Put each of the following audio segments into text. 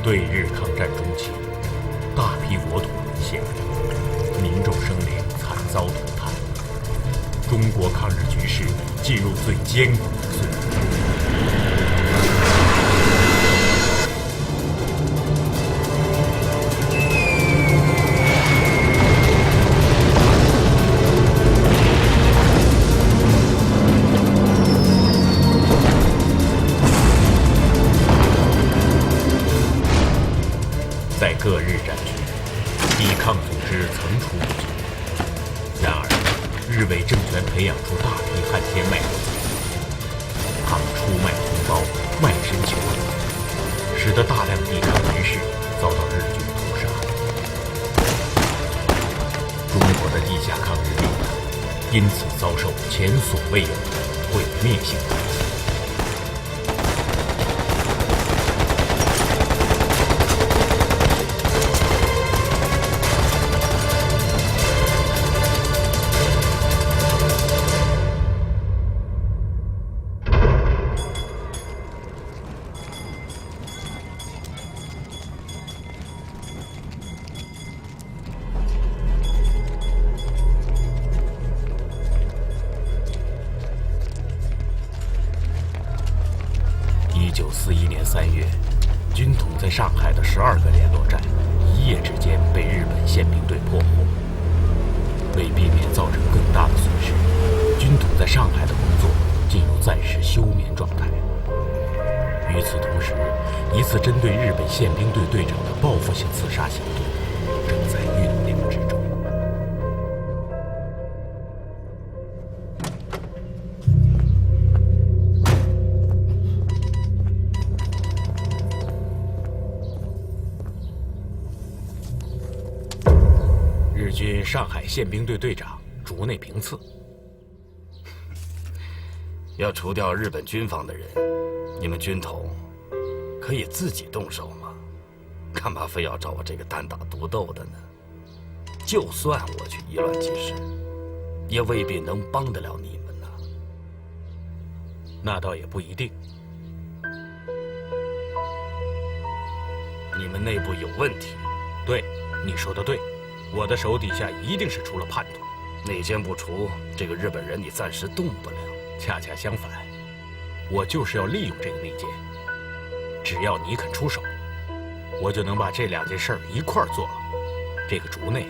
对日抗战中期，大批国土沦陷，民众生灵惨遭涂炭，中国抗日局势进入最艰苦的岁月。在各日战区，抵抗组织层出不穷。然而，日伪政权培养出大批汉奸卖国贼，他们出卖同胞，卖身求荣，使得大量抵抗人士遭到日军屠杀。中国的地下抗日力量因此遭受前所未有的毁灭性打击。1941年3月，军统在上海的12个联络站，一夜之间被日本宪兵队破获。为避免造成更大的损失，军统在上海的工作进入暂时休眠状态。与此同时，一次针对日本宪兵队队长的报复性刺杀行动正在酝酿之中。日军上海宪兵队队长竹内平次。要除掉日本军方的人，你们军统可以自己动手吗？干嘛非要找我这个单打独斗的呢？就算我去以乱击石，也未必能帮得了你们呐。那倒也不一定。你们内部有问题。对，你说的对。我的手底下一定是出了叛徒，内奸不除，这个日本人你暂时动不了。恰恰相反，我就是要利用这个内奸。只要你肯出手，我就能把这2件事一块儿做了。这个竹内，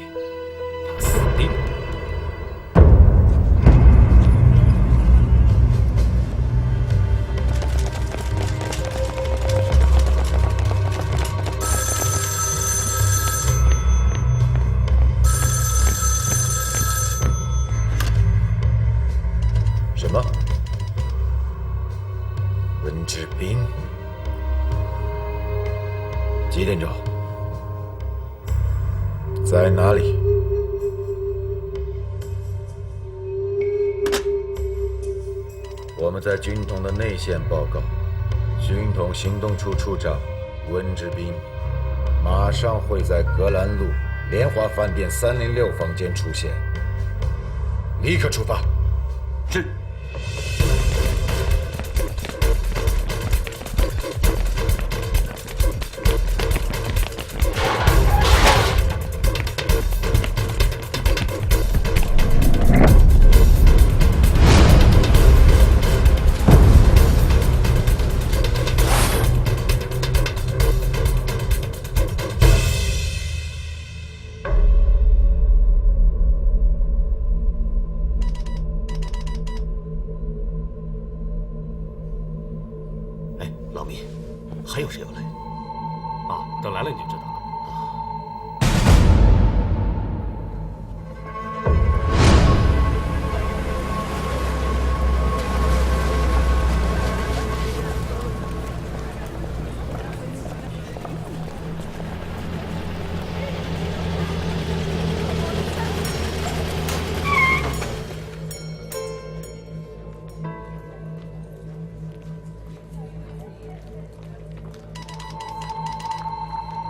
他死定了。什么？温志斌？几点钟？在哪里？我们在军统的内线报告，军统行动处处长温志斌马上会在格兰路联华饭店306房间出现，立刻出发。是。老米，还有谁要来？啊，等来了你就知道了。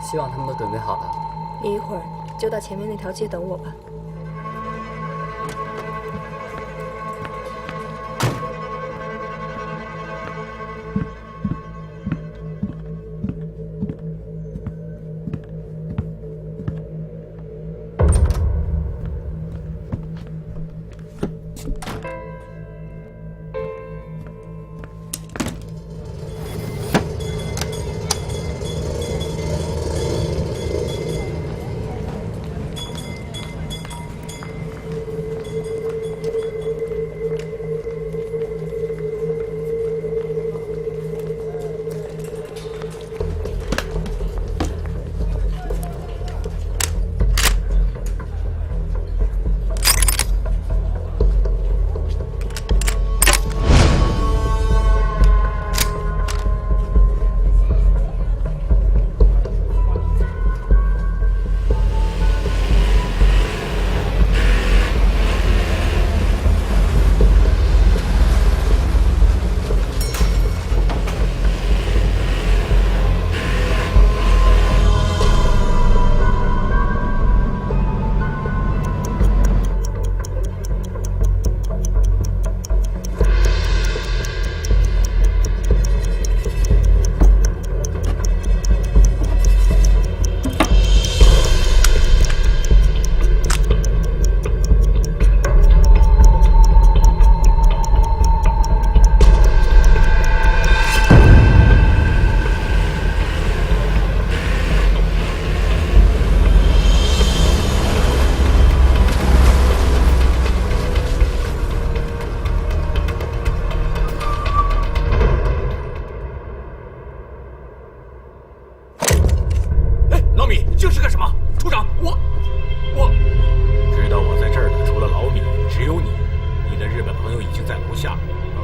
希望他们都准备好了。你一会儿就到前面那条街等我吧。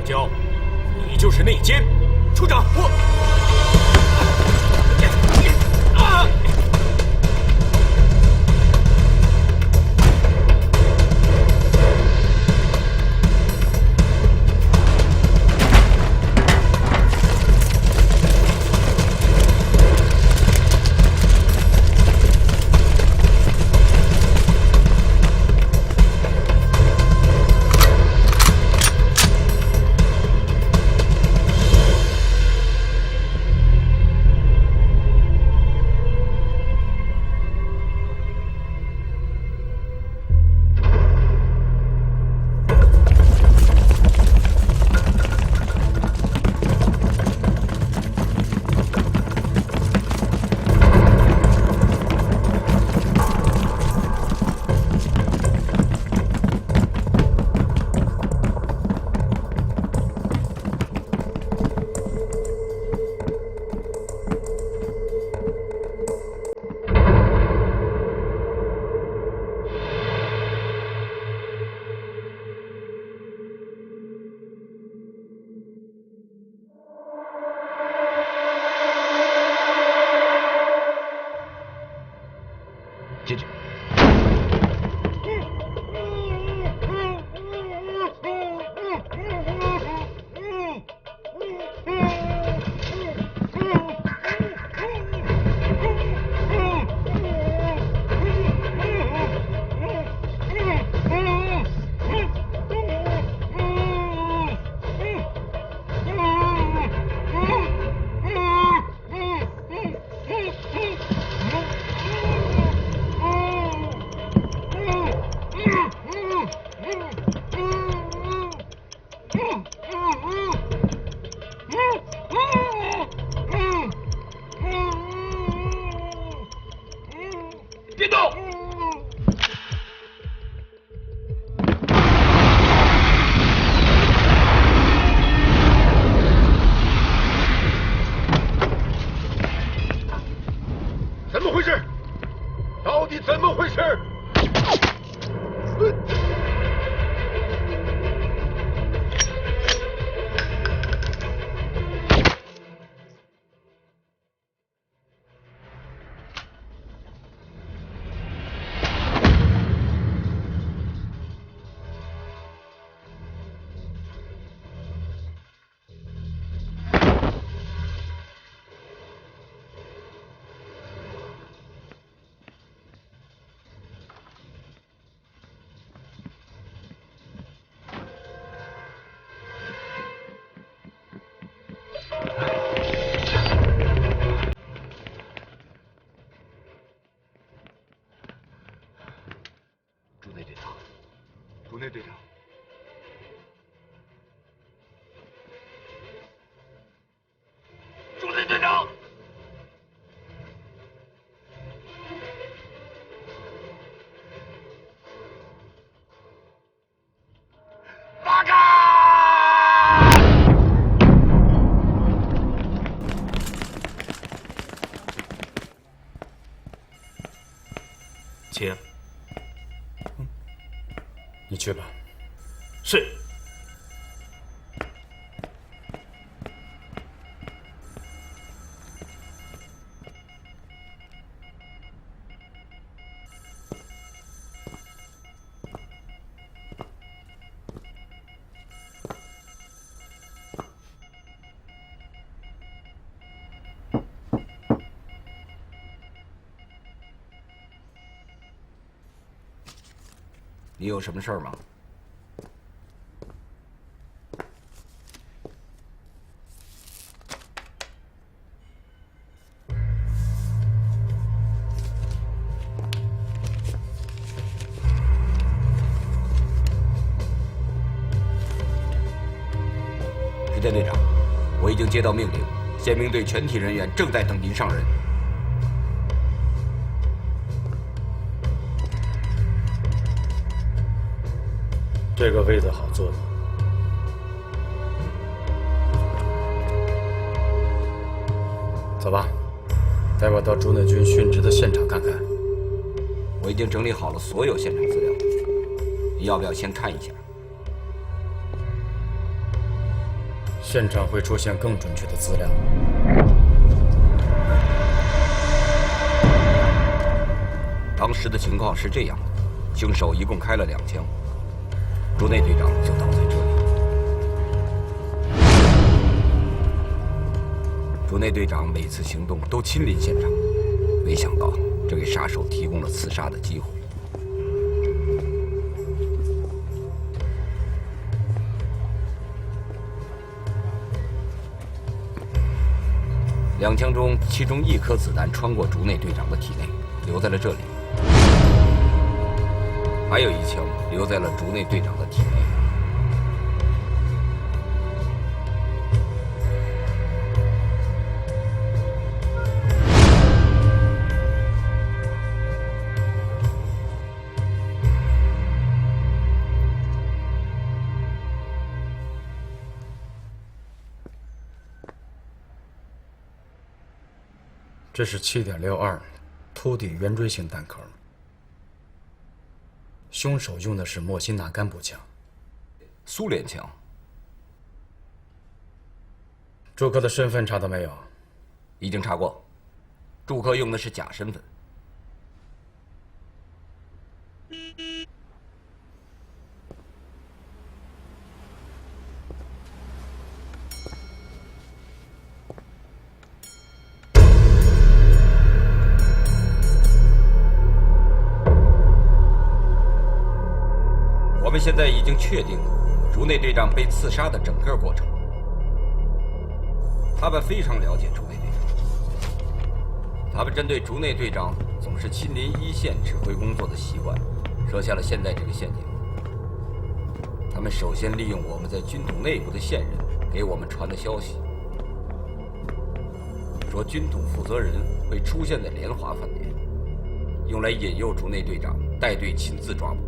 娇，你就是内奸。处长，我。进去。别动！怎么回事？到底怎么回事？朱内队长，朱内队长，朱内队长，八嘎！请。你去吧。是。你有什么事儿吗？石田队长，我已经接到命令，宪兵队全体人员正在等您上任。这个位子好坐吗？走吧，带我到朱内军殉职的现场看看。我已经整理好了所有现场资料，你要不要先看一下？现场会出现更准确的资料。当时的情况是这样的，凶手一共开了2枪，竹内队长就倒在这里。竹内队长每次行动都亲临现场，没想到这给杀手提供了刺杀的机会。2枪中，其中1颗子弹穿过竹内队长的体内，留在了这里。还有1枪留在了竹内队长的体内。这是7.62凸底圆锥形弹壳。凶手用的是莫辛纳干步枪，苏联枪。朱克的身份查到没有？已经查过，朱克用的是假身份。我们现在已经确定了竹内队长被刺杀的整个过程。他们非常了解竹内队长，他们针对竹内队长总是亲临一线指挥工作的习惯，设下了现在这个陷阱。他们首先利用我们在军统内部的线人给我们传的消息，说军统负责人会出现在联华饭店，用来引诱竹内队长带队亲自抓捕。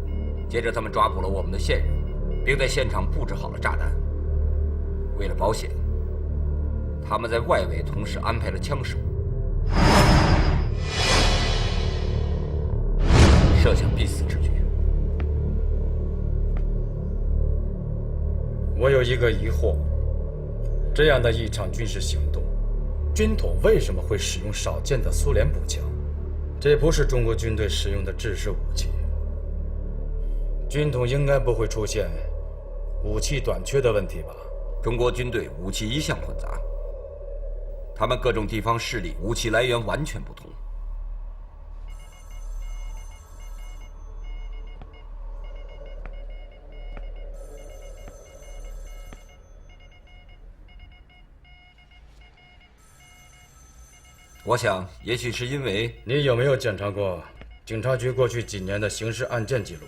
接着，他们抓捕了我们的线人，并在现场布置好了炸弹。为了保险，他们在外围同时安排了枪手，设下必死之局。我有一个疑惑：这样的一场军事行动，军统为什么会使用少见的苏联步枪？这不是中国军队使用的制式武器。军统应该不会出现武器短缺的问题吧？中国军队武器一向混杂，他们各种地方势力武器来源完全不同。我想，也许是因为你有没有检查过警察局过去几年的刑事案件记录？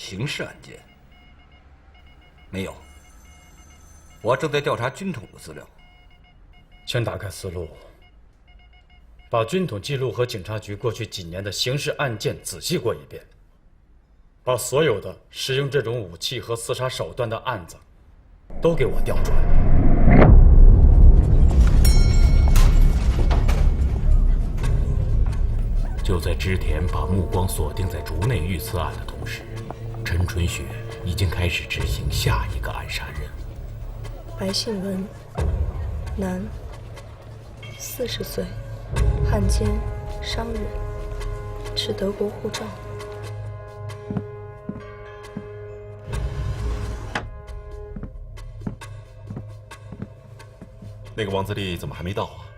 刑事案件没有，我正在调查军统的资料。请打开思路，把军统记录和警察局过去几年的刑事案件仔细过一遍，把所有的使用这种武器和刺杀手段的案子都给我调出来。就在织田把目光锁定在竹内遇刺案的同时，陈春雪已经开始执行下一个暗杀任务。白信文，男，40岁，汉奸，商人，持德国护照。那个王自立怎么还没到啊？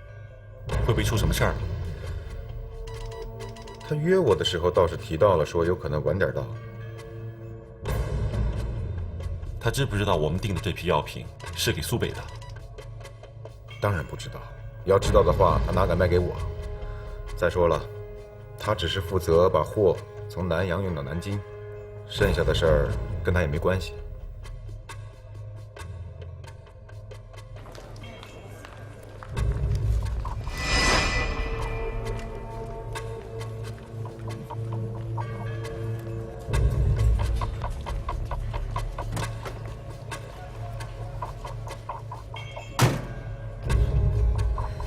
会不会出什么事儿？他约我的时候倒是提到了，说有可能晚点到。他知不知道我们订的这批药品是给苏北的？当然不知道，要知道的话，他哪敢卖给我？再说了，他只是负责把货从南洋运到南京，剩下的事儿跟他也没关系。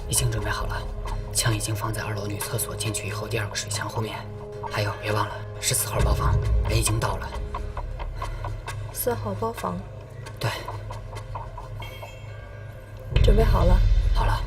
已经准备好了，枪已经放在2楼女厕所进去以后第2个水箱后面。还有，别忘了14号包房，人已经到了。4号包房。对。准备好了？好了。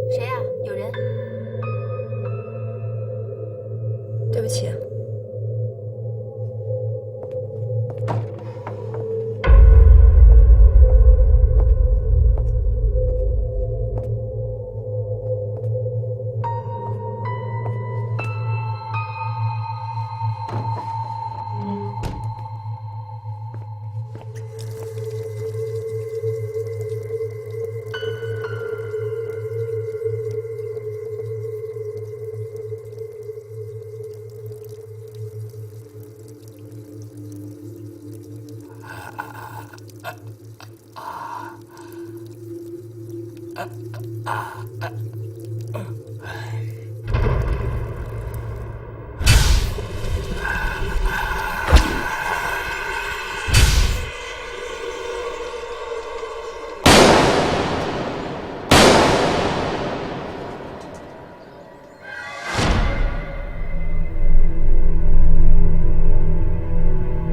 谁呀？有人？对不起。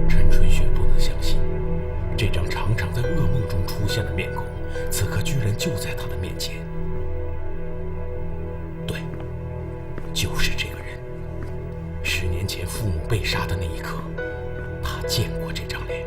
陈春雪不能相信，这张常常在噩梦中出现的面孔，此刻居然就在他的面前。对，就是这个人。10年前父母被杀的那一刻，他见过这张脸。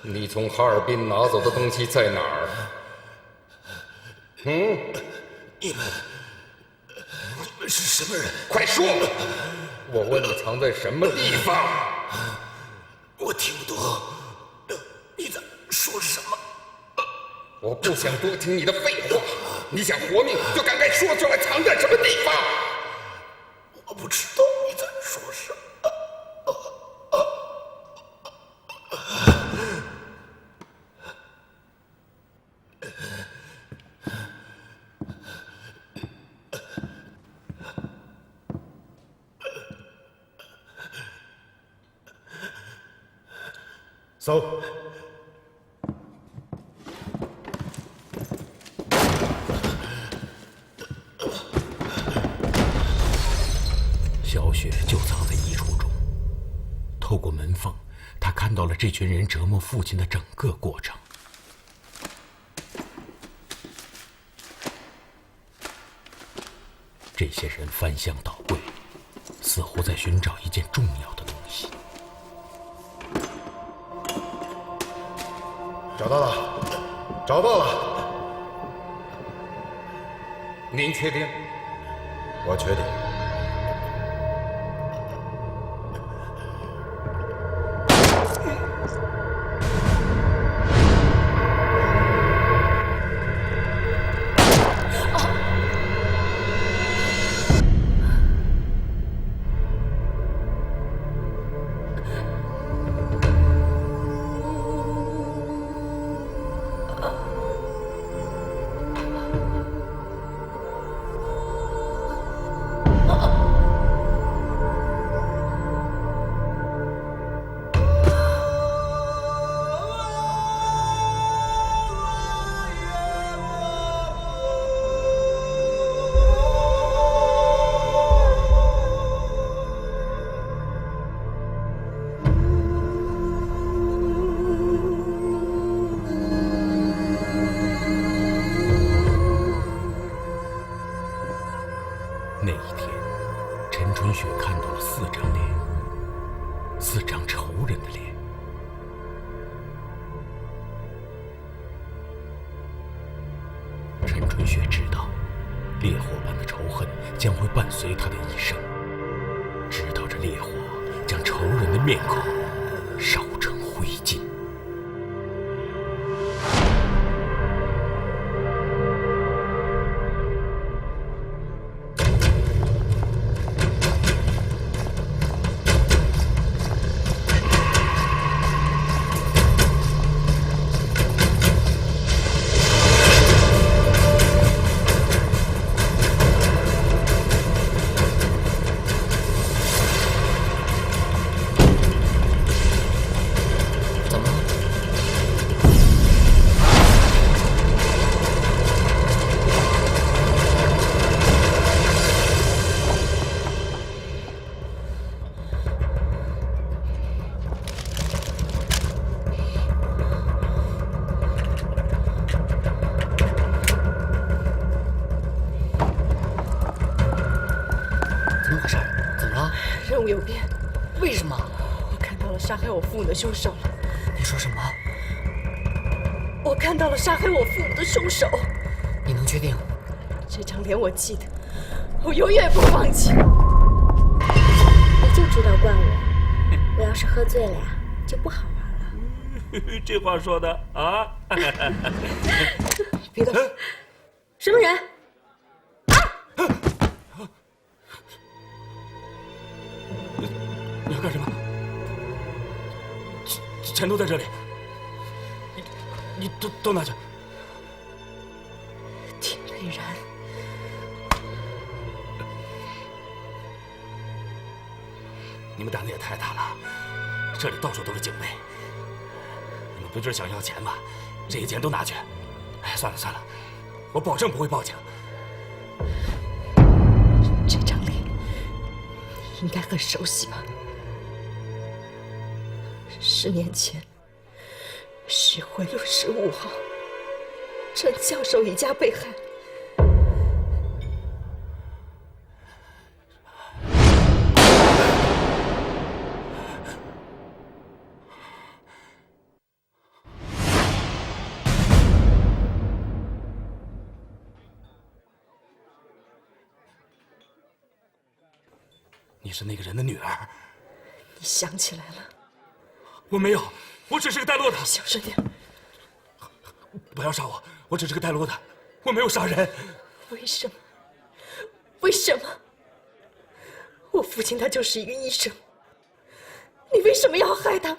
你从哈尔滨拿走的东西在哪儿？你们是什么人？快说！我问你藏在什么地方？我听不懂，你在说什么？我不想多听你的废话。你想活命，就赶快说出来，藏在什么地方？我不知道你在说什么。走。小雪就藏在衣橱中，透过门缝，她看到了这群人折磨父亲的整个过程。这些人翻箱倒柜，似乎在寻找一件重要的东西。找到了，找到了。您确定？我确定。似张仇人的脸。陈春雪知道，烈火般的仇恨将会伴随他的一生，直到这烈火将仇人的面孔烧成灰烬。任务有变，为什么？我看到了杀害我父母的凶手了。你说什么？我看到了杀害我父母的凶手。你能确定？这张脸我记得，我永远不放弃。你就知道惯我，我要是喝醉了呀，就不好玩了。这话说的啊！别动！什么人？你要干什么？钱都在这里，你都拿去。田美然，你们胆子也太大了，这里到处都是警卫。你们不就是想要钱吗？这些钱都拿去。哎，算了算了，我保证不会报警。这张脸你应该很熟悉吧？10年前，徐汇路15号，陈教授一家被害。你是那个人的女儿？你想起来了？我没有，我只是个带路的。小声点！不要杀我，我只是个带路的，我没有杀人。为什么？为什么？我父亲他就是一个医生，你为什么要害他？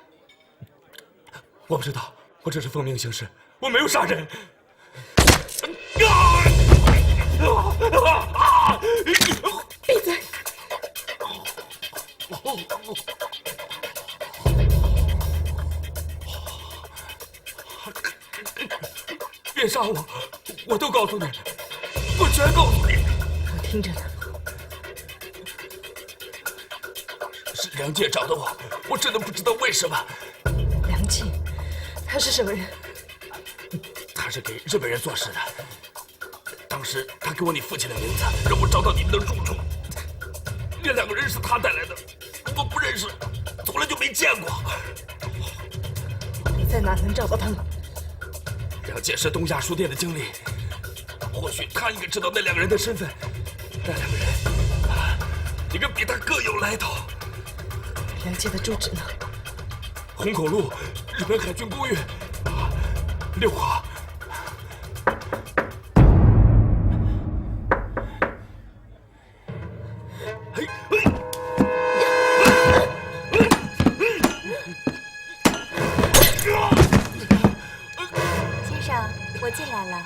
我不知道，我只是奉命行事，我没有杀人。闭嘴！别杀我，我都告诉你，我全告诉你。我听着呢。是梁介找的我，我真的不知道为什么。梁介，他是什么人？他是给日本人做事的。当时他给我你父亲的名字，让我找到你们的住处。这2个人是他带来的，我不认识，从来就没见过。你在哪能找到他们？梁介是东亚书店的经理，或许他应该知道那2个人的身份。那2个人，应该比他更有来头。梁介的住址呢？虹口路日本海军公寓6号。先生，我进来了。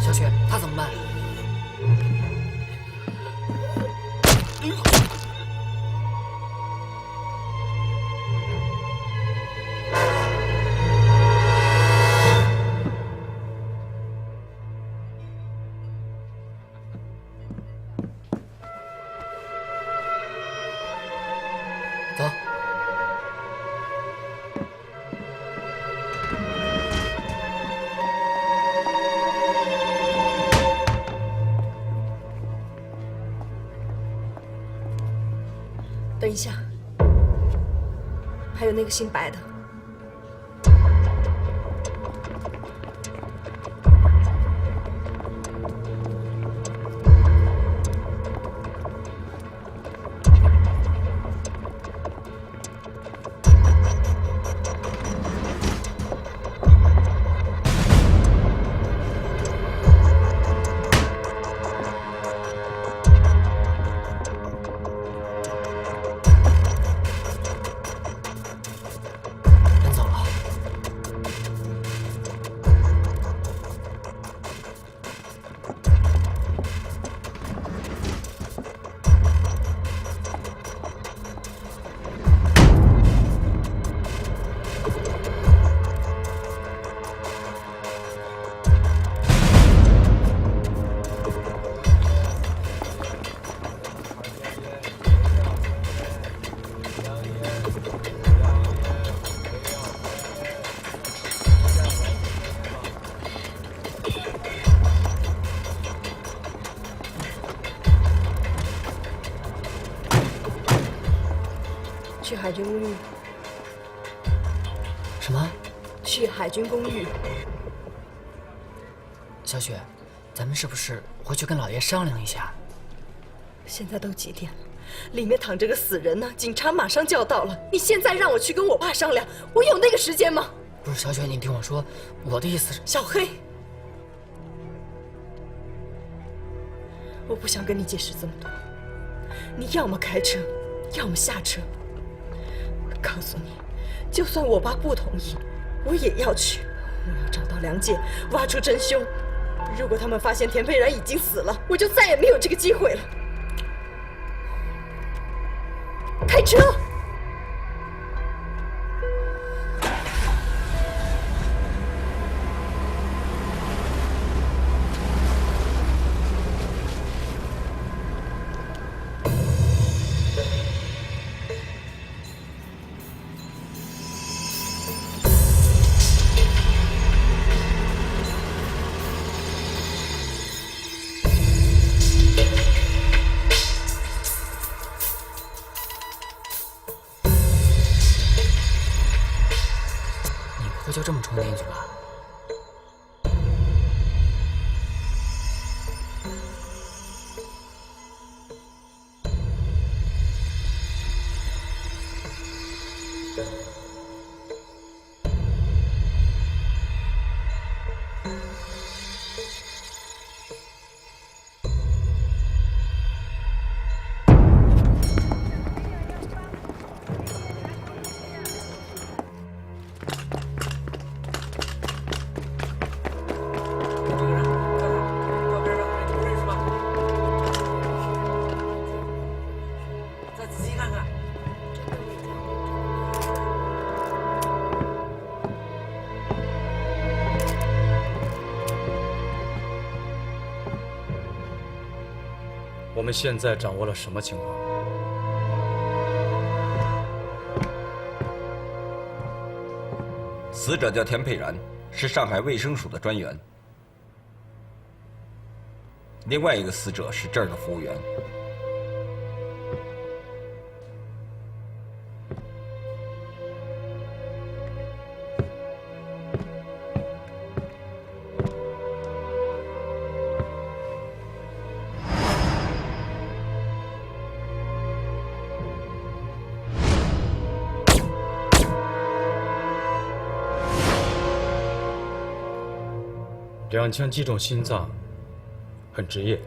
小雪，他怎么办？等一下，还有那个姓白的。去海军公寓。什么？去海军公寓。小雪，咱们是不是回去跟老爷商量一下？现在都几点了？里面躺着个死人呢，警察马上就要到了。你现在让我去跟我爸商量，我有那个时间吗？不是，小雪，你听我说，我的意思是……小黑，我不想跟你解释这么多。你要么开车，要么下车。告诉你，就算我爸不同意，我也要去。我要找到梁介，挖出真凶。如果他们发现田佩然已经死了，我就再也没有这个机会了。开车！就这么冲进去吧？我们现在掌握了什么情况？死者叫田佩然，是上海卫生署的专员。另外一个死者是这儿的服务员。2枪击中心脏，很职业，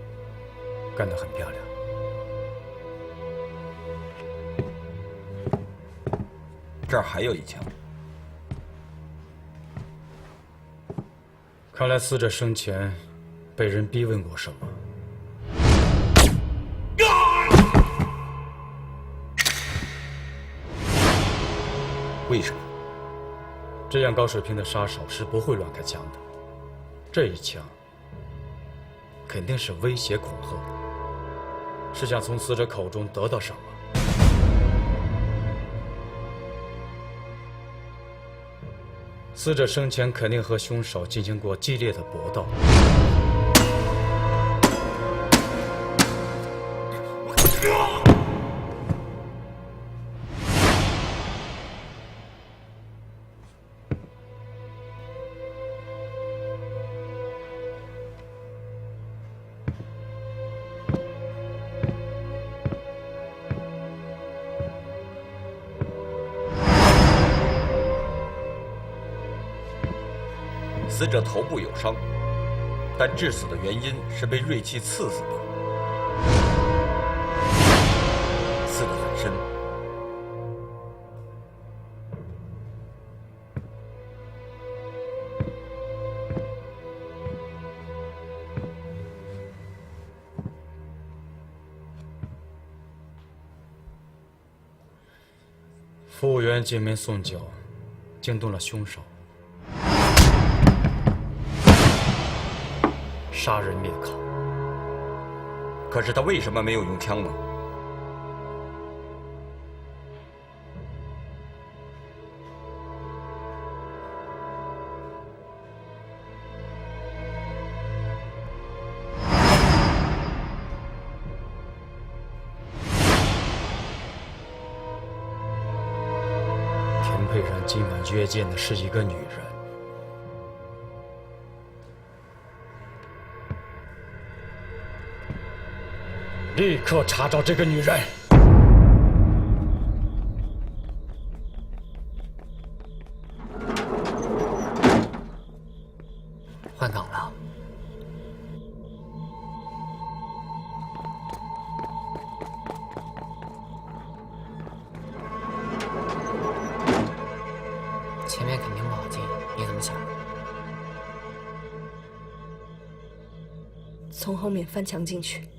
干得很漂亮。这儿还有1枪。看来死者生前被人逼问过什么。为什么？这样高水平的杀手是不会乱开枪的。这一枪肯定是威胁恐吓的，是想从死者口中得到什么。死者生前肯定和凶手进行过激烈的搏斗。死者头部有伤，但致死的原因是被锐器刺死的，刺得很深。服务员进门送酒，惊动了凶手，杀人灭口。可是他为什么没有用枪呢？田佩然今晚约见的是一个女人。立刻查找这个女人！换岗了。前面肯定不好进，你怎么想？从后面翻墙进去。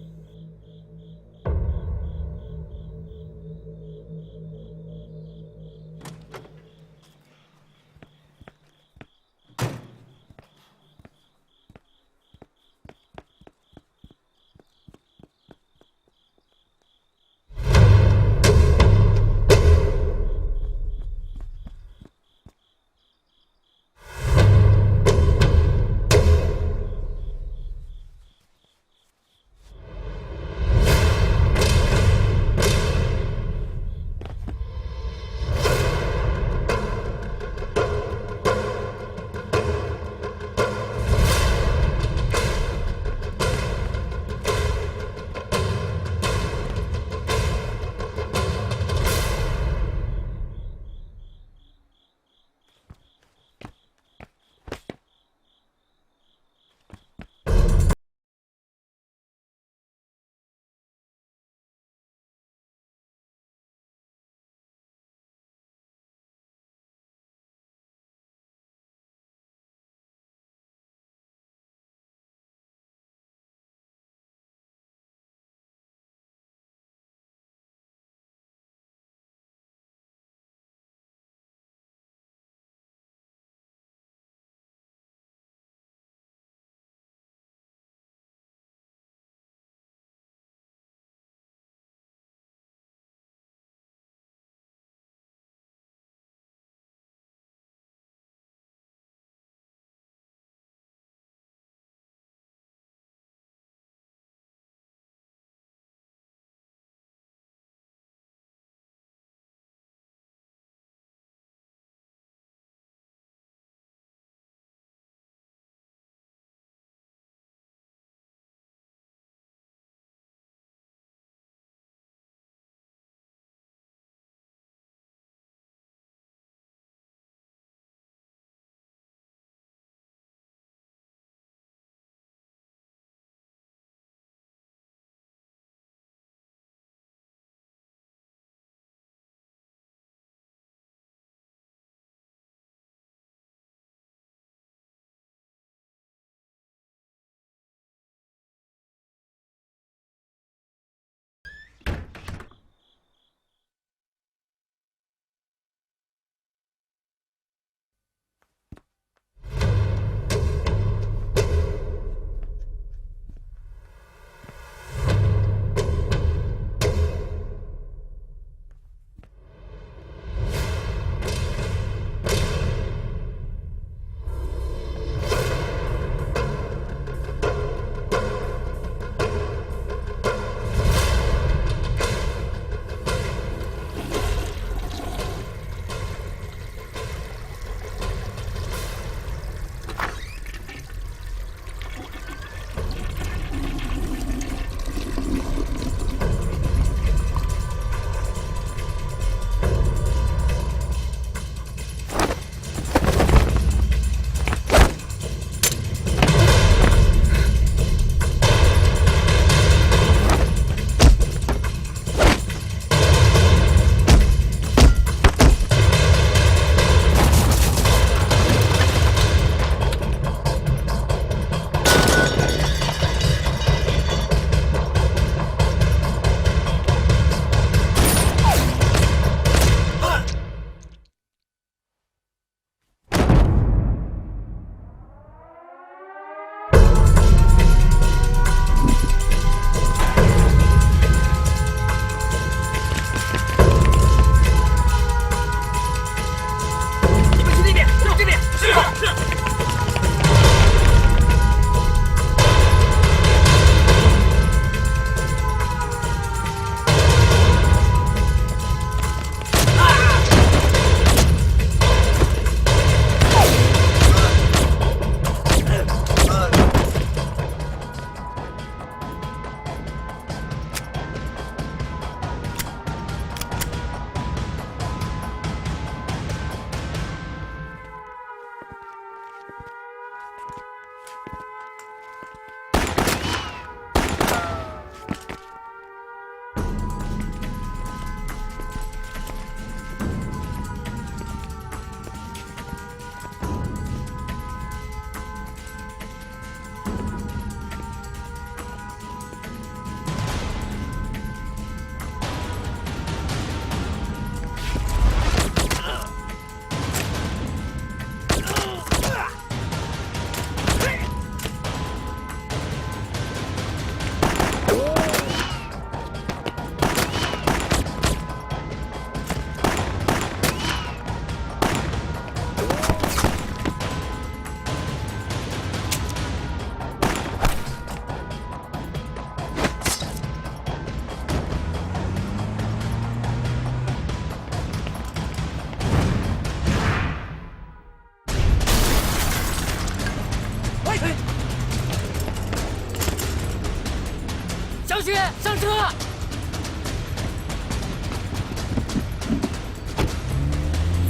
小雪，上车！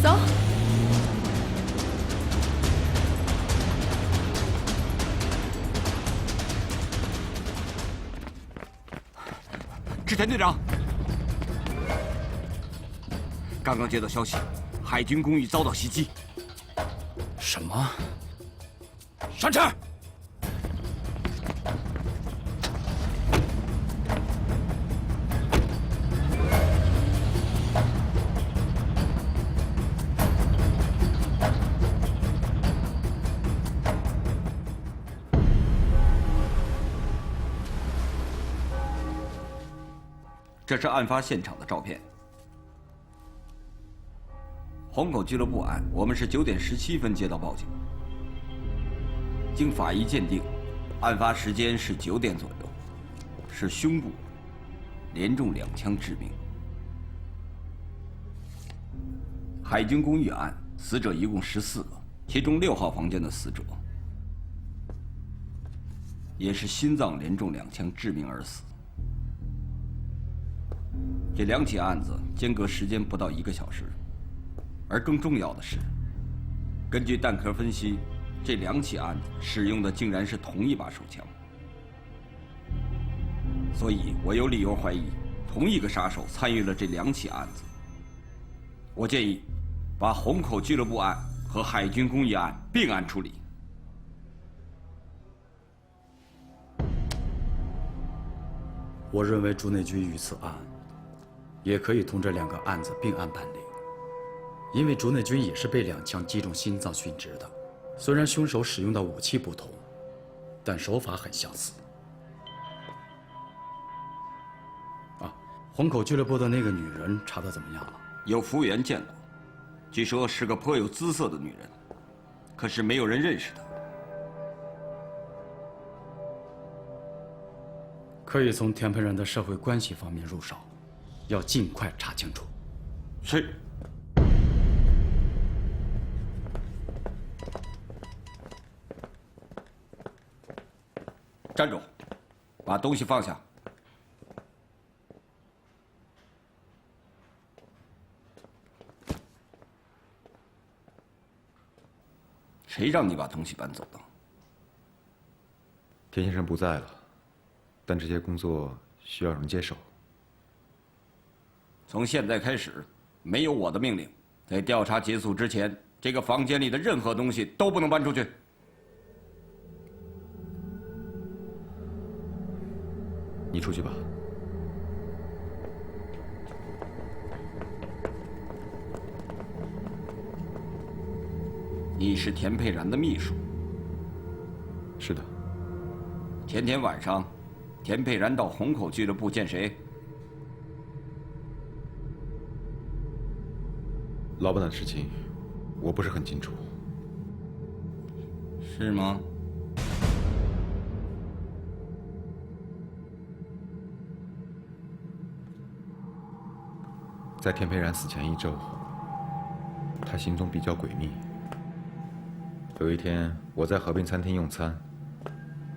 走。织田队长，刚刚接到消息，海军公寓遭到袭击。什么？上车！这是案发现场的照片。虹口俱乐部案，我们是9点17分接到报警。经法医鉴定，案发时间是9点左右，是胸部连中2枪致命。海军公寓案，死者一共14个，其中6号房间的死者也是心脏连中2枪致命而死。这2起案子间隔时间不到1个小时，而更重要的是，根据弹壳分析，这2起案子使用的竟然是同一把手枪，所以我有理由怀疑同一个杀手参与了这2起案子。我建议把虹口俱乐部案和海军公寓案并案处理。我认为竹内君与此案也可以同这2个案子并案办理，因为竹内君也是被2枪击中心脏殉职的。虽然凶手使用的武器不同，但手法很相似。虹口俱乐部的那个女人查得怎么样了？有服务员见到，据说是个颇有姿色的女人，可是没有人认识她。可以从田培然的社会关系方面入手，要尽快查清楚。是。站住！把东西放下。谁让你把东西搬走的？田先生不在了，但这些工作需要人接手。从现在开始，没有我的命令，在调查结束之前，这个房间里的任何东西都不能搬出去。你出去吧。你是田佩然的秘书。是的。前天晚上，田佩然到虹口俱乐部见谁？老板的事情，我不是很清楚。是吗？在田培然死前1周，他行踪比较诡秘。有一天，我在河边餐厅用餐，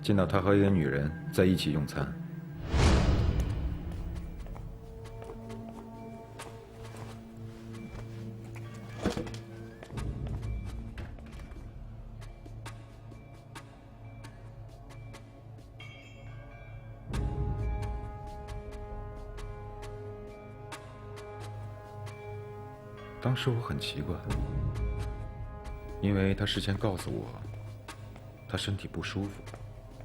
见到他和一个女人在一起用餐。当时我很奇怪，因为他事先告诉我，他身体不舒服，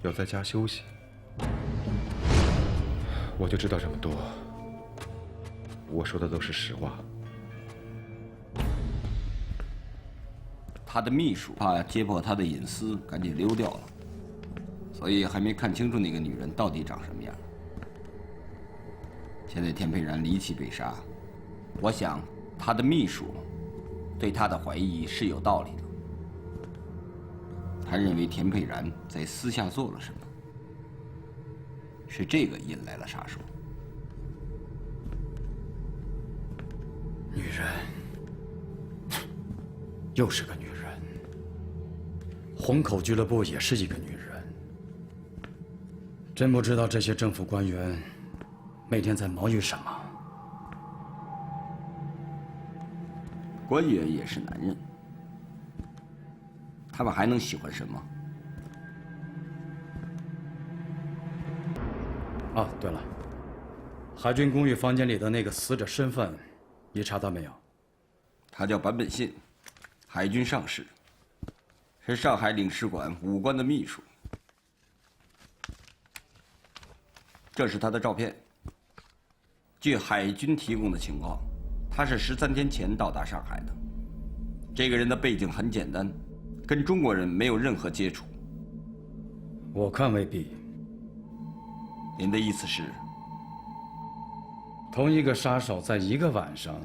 要在家休息，我就知道这么多。我说的都是实话。他的秘书怕揭破他的隐私，赶紧溜掉了，所以还没看清楚那个女人到底长什么样。现在田佩然离奇被杀，我想他的秘书对他的怀疑是有道理的。他认为田佩然在私下做了什么，是这个引来了杀手。女人，又是个女人。虹口俱乐部也是一个女人。真不知道这些政府官员每天在忙于什么。官员也是男人，他们还能喜欢什么？哦，对了，海军公寓房间里的那个死者身份，你查到没有？他叫坂本信，海军上士，是上海领事馆武官的秘书。这是他的照片。据海军提供的情况，他是13天前到达上海的。这个人的背景很简单，跟中国人没有任何接触。我看未必。您的意思是，同一个杀手在一个晚上，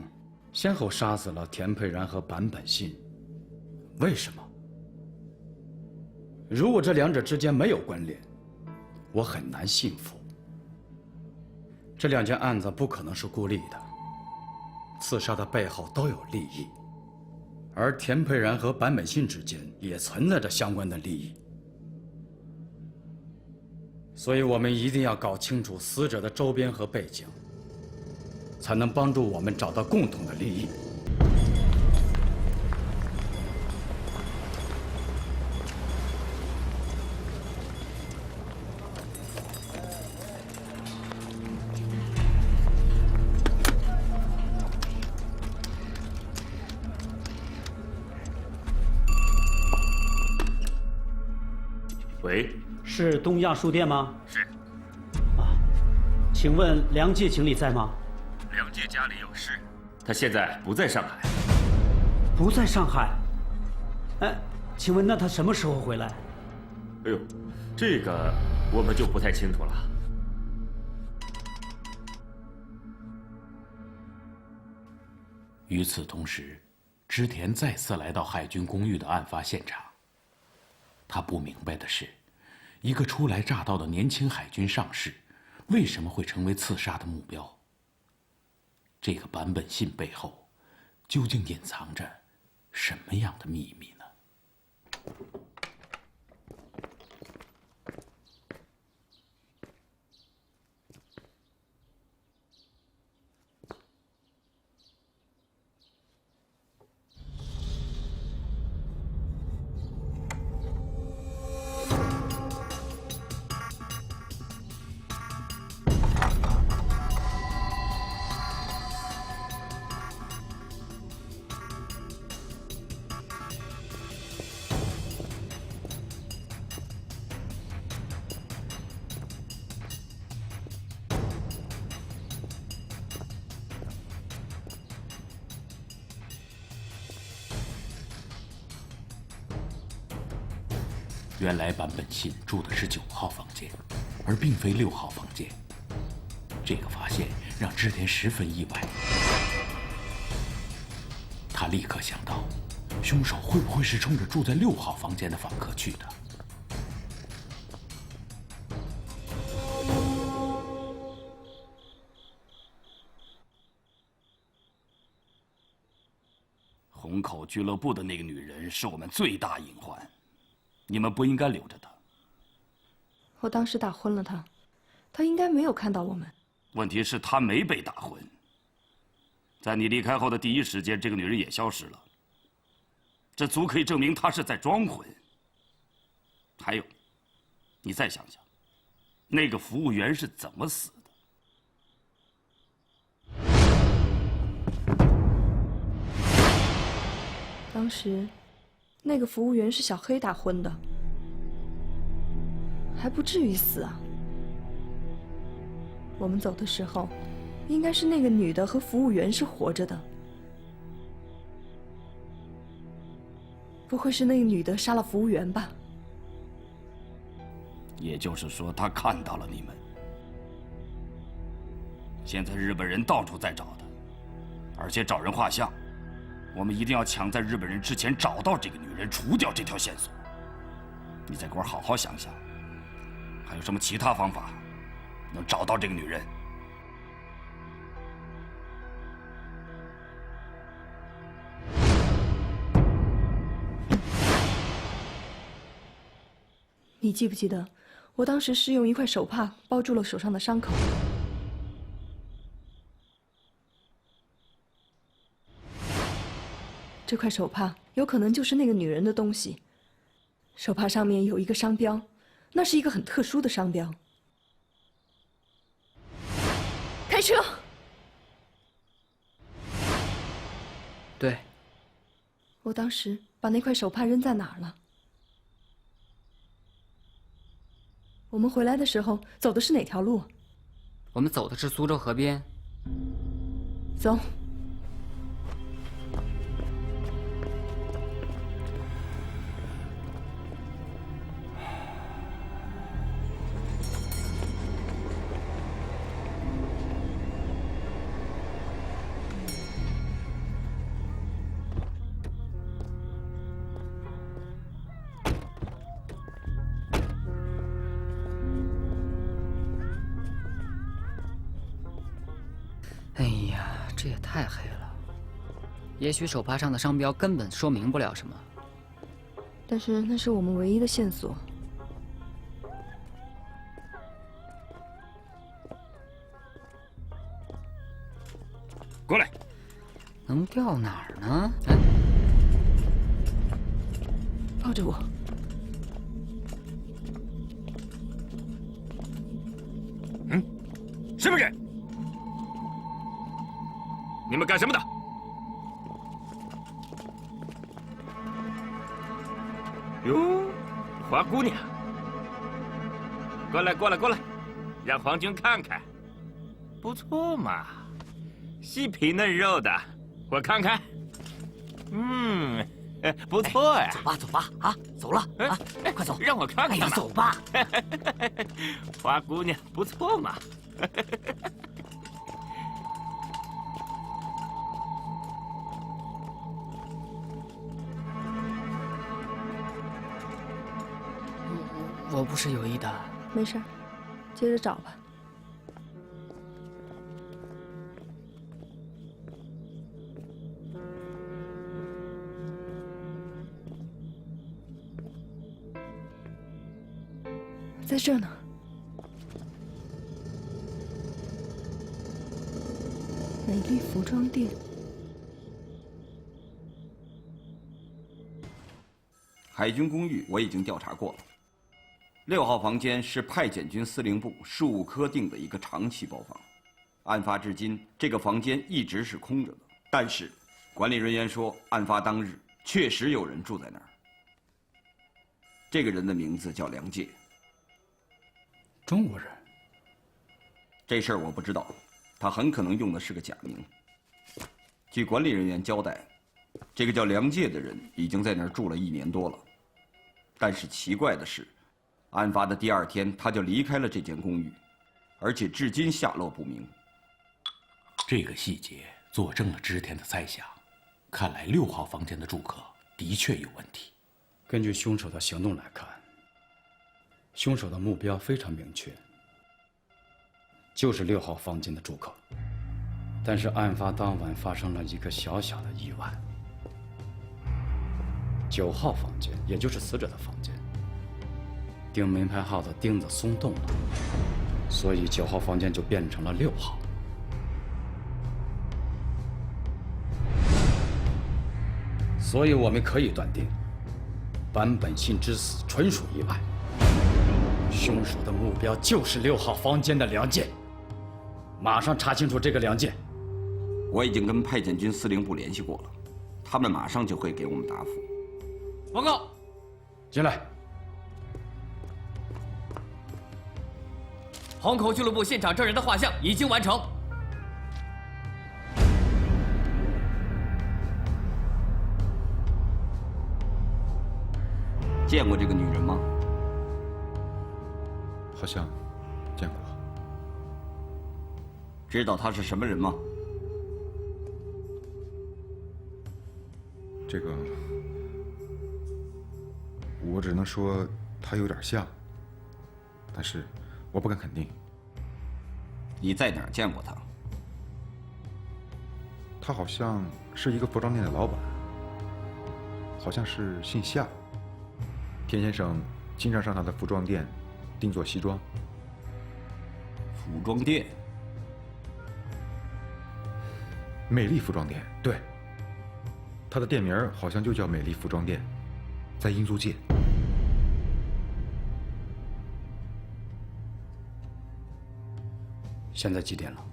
先后杀死了田佩然和坂本信，为什么？如果这两者之间没有关联，我很难信服。这两件案子不可能是孤立的，刺杀的背后都有利益，而田佩然和坂本信之间也存在着相关的利益，所以我们一定要搞清楚死者的周边和背景，才能帮助我们找到共同的利益。喂，是东亚书店吗？是。啊，请问梁介经理在吗？梁介家里有事，他现在不在上海。不在上海？哎，请问那他什么时候回来？哎呦，这个我们就不太清楚了。与此同时，织田再次来到海军公寓的案发现场。他不明白的是，一个初来乍到的年轻海军上士，为什么会成为刺杀的目标？这个坂本信背后，究竟隐藏着什么样的秘密呢？原来坂本信住的是9号房间，而并非6号房间。这个发现让织田十分意外。他立刻想到，凶手会不会是冲着住在6号房间的访客去的？虹口俱乐部的那个女人是我们最大隐患。你们不应该留着他。我当时打昏了他，他应该没有看到我们。问题是，他没被打昏。在你离开后的第一时间，这个女人也消失了。这足可以证明她是在装昏。还有，你再想想，那个服务员是怎么死的？当时。那个服务员是小黑打昏的，还不至于死啊。我们走的时候，应该是那个女的和服务员是活着的，不会是那个女的杀了服务员吧？也就是说，他看到了你们。现在日本人到处在找他，而且找人画像。我们一定要抢在日本人之前找到这个女人，除掉这条线索。你再给我好好想想，还有什么其他方法能找到这个女人？你记不记得我当时是用一块手帕包住了手上的伤口。这块手帕有可能就是那个女人的东西。手帕上面有一个商标，那是一个很特殊的商标。开车。对。我当时把那块手帕扔在哪儿了？我们回来的时候走的是哪条路？我们走的是苏州河边。走。哎呀，这也太黑了。也许手帕上的商标根本说明不了什么。但是那是我们唯一的线索。过来。能掉哪儿呢？抱着我。什么人？你们干什么的？哟，花姑娘，过来，过来，过来，让皇军看看，不错嘛，细皮嫩肉的，我看看，不错呀。走吧，走吧，啊，走了啊，快走，让我看看嘛。哎呀，走吧。花姑娘不错嘛。我不是有意的。没事，接着找吧。在这呢。美丽服装店。海军公寓我已经调查过了，6号房间是派遣军司令部事务科定的一个长期包房，案发至今，这个房间一直是空着的。但是，管理人员说，案发当日确实有人住在那儿。这个人的名字叫梁介。中国人？这事儿我不知道，他很可能用的是个假名。据管理人员交代，这个叫梁介的人已经在那儿住了1年多了。但是奇怪的是，案发的第2天他就离开了这间公寓，而且至今下落不明。这个细节佐证了织田的猜想，看来6号房间的住客的确有问题。根据凶手的行动来看，凶手的目标非常明确，就是6号房间的住客。但是案发当晚发生了一个小小的意外，9号房间，也就是死者的房间，钉门牌号的钉子松动了，所以9号房间就变成了6号。所以我们可以断定，坂本信之死纯属意外，凶手的目标就是6号房间的梁介。马上查清楚这个梁介。我已经跟派遣军司令部联系过了，他们马上就会给我们答复。报告，进来。虹口俱乐部现场证人的画像已经完成。见过这个女人吗？好像见过。知道她是什么人吗？这个，我只能说她有点像，但是我不敢肯定。你在哪儿见过她？她好像是一个服装店的老板，好像是姓夏。田先生经常上他的服装店定做西装。服装店。美丽服装店，对。它的店名好像就叫美丽服装店，在英租界。现在几点了？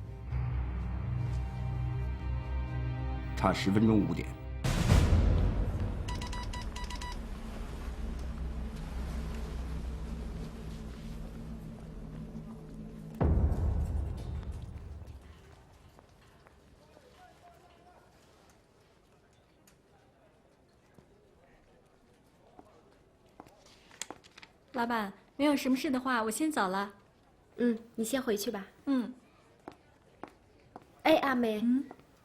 差10分钟5点。老板，没有什么事的话，我先走了。你先回去吧。哎，阿梅，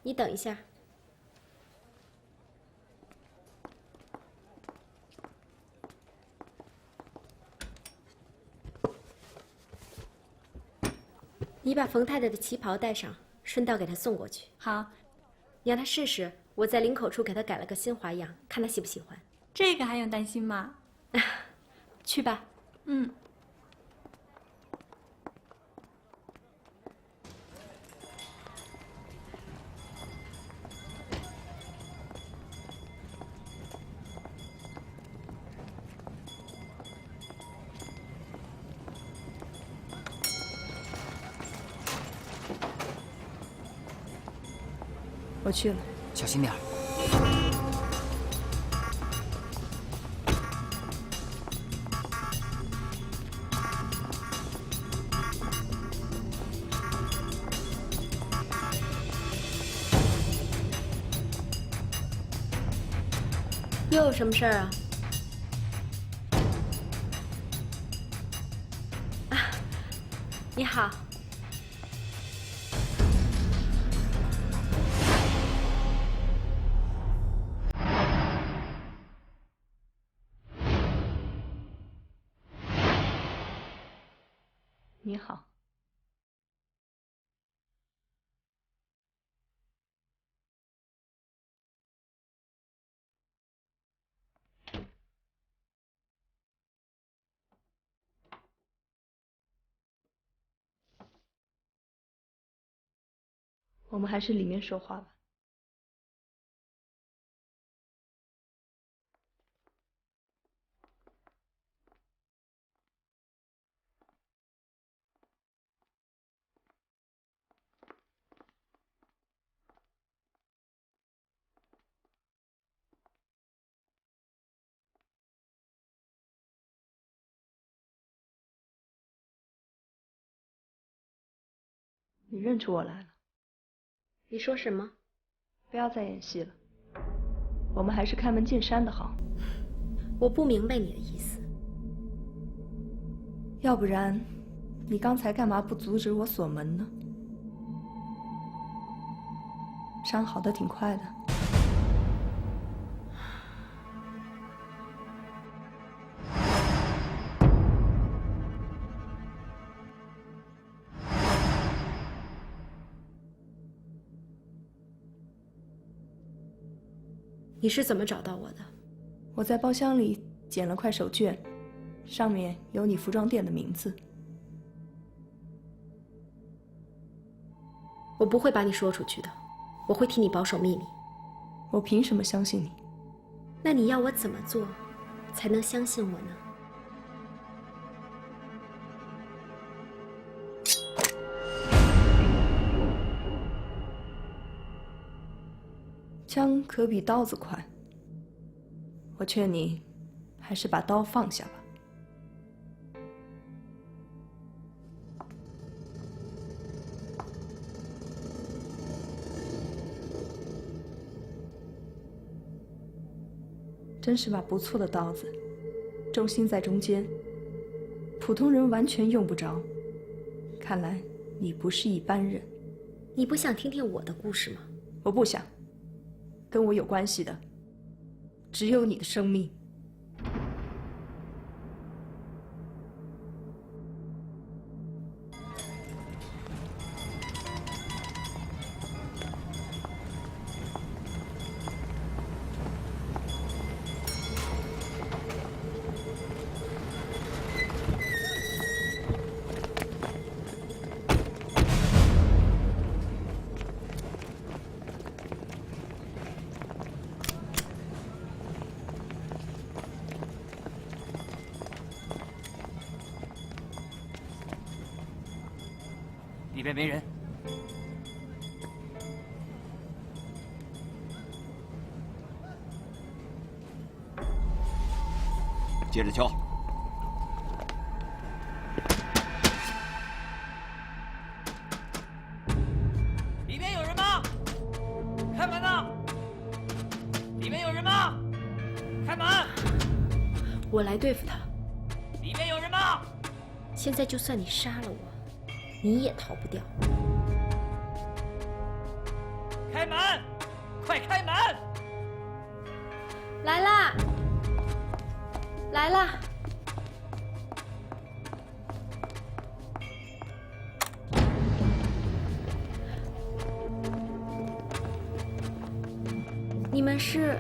你等一下。你把冯太太的旗袍带上，顺道给她送过去。好，你让她试试，我在领口处给她改了个新花样，看她喜不喜欢。这个还用担心吗？去吧。我去了，小心点儿。又有什么事儿啊？你好。你好。我们还是里面说话吧。你认出我来了？你说什么？不要再演戏了，我们还是开门见山的好。我不明白你的意思。要不然，你刚才干嘛不阻止我锁门呢？伤好的挺快的。你是怎么找到我的？我在包厢里捡了块手绢，上面有你服装店的名字。我不会把你说出去的，我会替你保守秘密。我凭什么相信你？那你要我怎么做，才能相信我呢？枪可比刀子快，我劝你还是把刀放下吧。真是把不错的刀子，重心在中间，普通人完全用不着。看来你不是一般人。你不想听听我的故事吗？我不想。跟我有关系的，只有你的生命。里边没人。接着敲。里面有人吗？开门呐！里面有人吗？开门！我来对付他。里面有人吗？现在就算你杀了我，你也逃不掉。开门！快开门！来啦！来啦！你们是？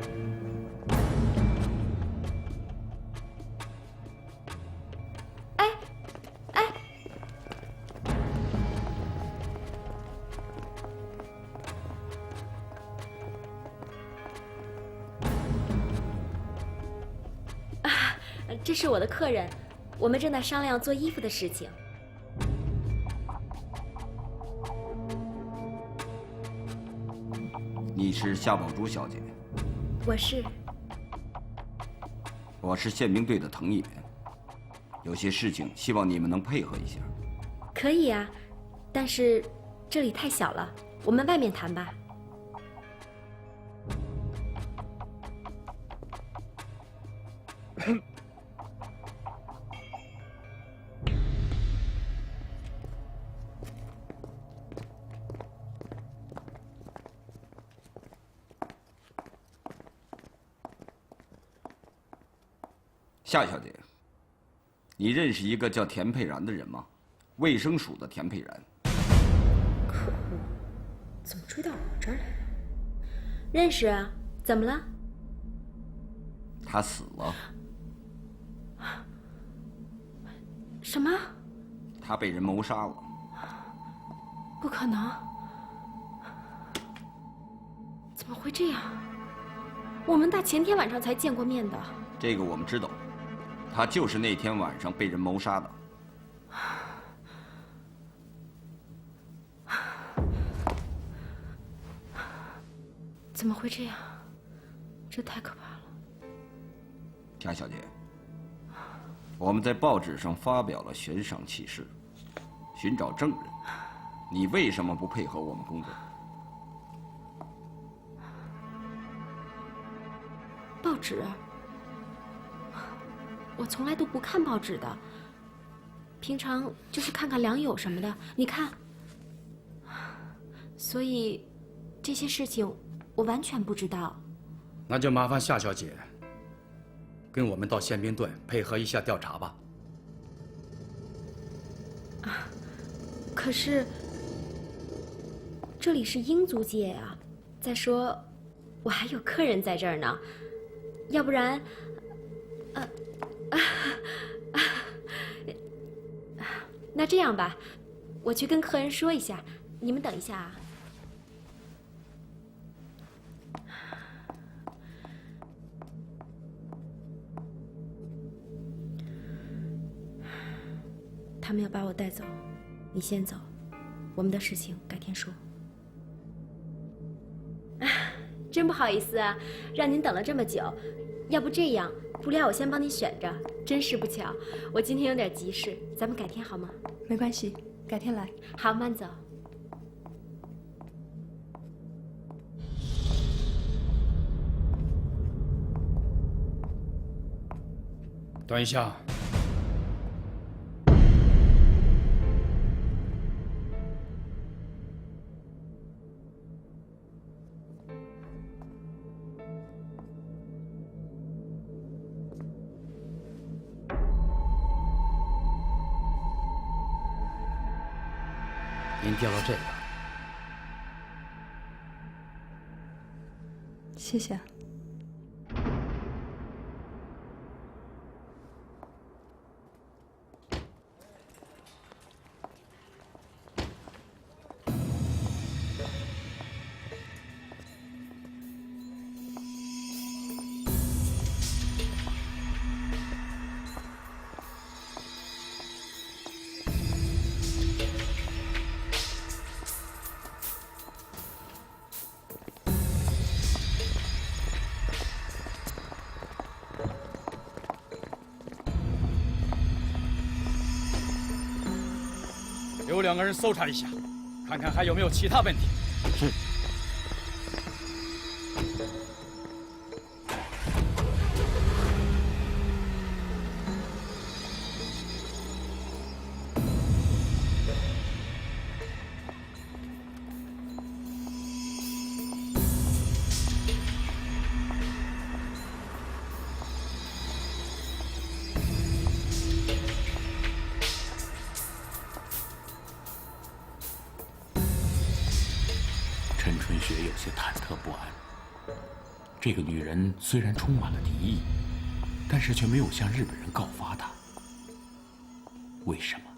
哎，哎！啊，这是我的客人，我们正在商量做衣服的事情。你是夏宝珠小姐？我是。我是宪兵队的藤野，有些事情希望你们能配合一下。可以啊，但是这里太小了，我们外面谈吧。夏小姐，你认识一个叫田佩然的人吗？卫生署的田佩然。可恶，怎么追到我这儿来了？认识啊，怎么了？他死了。什么？他被人谋杀了。不可能！怎么会这样？我们大前天晚上才见过面的。这个我们知道。他就是那天晚上被人谋杀的。怎么会这样？这太可怕了。夏小姐，我们在报纸上发表了悬赏启事，寻找证人。你为什么不配合我们工作？报纸？我从来都不看报纸的，平常就是看看良友什么的。你看，所以这些事情我完全不知道。那就麻烦夏小姐跟我们到宪兵队配合一下调查吧。啊，可是这里是英租界啊，再说我还有客人在这儿呢，要不然，那这样吧，我去跟客人说一下，你们等一下啊。他们要把我带走，你先走，我们的事情改天说。真不好意思啊，让您等了这么久。要不这样，布料我先帮你选着。真是不巧，我今天有点急事，咱们改天好吗？没关系，改天来。好，慢走。等一下。您掉了这个，谢谢。留2个人搜查一下，看看还有没有其他问题。是。陈春雪有些忐忑不安。这个女人虽然充满了敌意，但是却没有向日本人告发她。为什么？